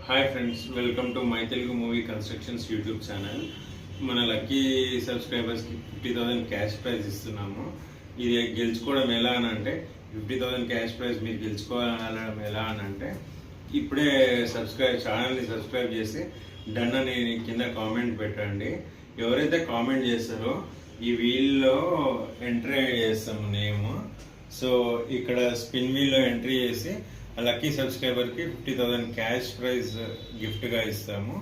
Hi friends, welcome to my Telugu movie constructions YouTube channel. మన lucky సబ్స్క్రైబర్స్కి 50,000 cash prize ఇస్తున్నాము. ఇది గెలుచుకోవడం ఎలా అని అంటే 50,000 క్యాష్ ప్రైజ్ మీరు గెలుచుకోవడం ఎలా అని అంటే ఇప్పుడే ఛానల్ని సబ్స్క్రైబ్ చేసి డన్ అని కింద కామెంట్ పెట్టండి. ఎవరైతే కామెంట్ చేస్తారో ఈ వీల్లో ఎంట్రీ చేస్తాము నేమ్. సో ఇక్కడ స్పిన్ వీల్లో ఎంట్రీ చేసి లక్కీ సబ్స్క్రైబర్కి 50,000 క్యాష్ ప్రైజ్ గిఫ్ట్గా ఇస్తాము.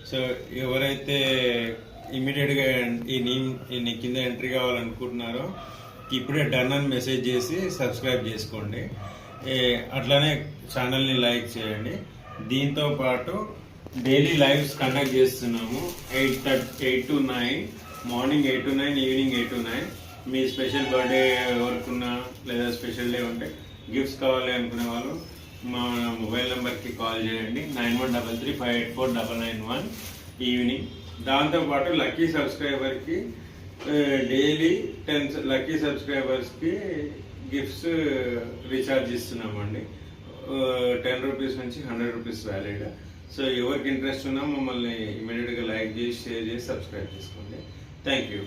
సో ఎవరైతే ఇమీడియట్గా ఈ కింద ఎంట్రీ కావాలనుకుంటున్నారో ఇప్పుడే డన్ అని మెసేజ్ చేసి సబ్స్క్రైబ్ చేసుకోండి. అట్లానే ఛానల్ని లైక్ చేయండి. దీంతో పాటు డైలీ లైవ్స్ కండక్ట్ చేస్తున్నాము. 8 to 9 morning, 8 to 9 evening 8 to 9. మీ స్పెషల్ బర్త్డే ఎవరికున్నా లేదా స్పెషల్ డే ఉంటే గిఫ్ట్స్ కావాలి అనుకునే వాళ్ళు మా మొబైల్ నెంబర్కి కాల్ చేయండి. 9133584991 ఈవినింగ్. దాంతోపాటు లక్కీ సబ్స్క్రైబర్కి డైలీ 10 లక్కీ సబ్స్క్రైబర్స్కి గిఫ్ట్స్ రీఛార్జ్ ఇస్తున్నామండి. 10 రూపీస్ నుంచి 100 రూపీస్ వ్యాలిడ్. సో ఎవరికి ఇంట్రెస్ట్ ఉన్నా మమ్మల్ని ఇమీడియట్గా లైక్ చేసి, షేర్ చేసి, సబ్స్క్రైబ్ చేసుకోండి. Thank you.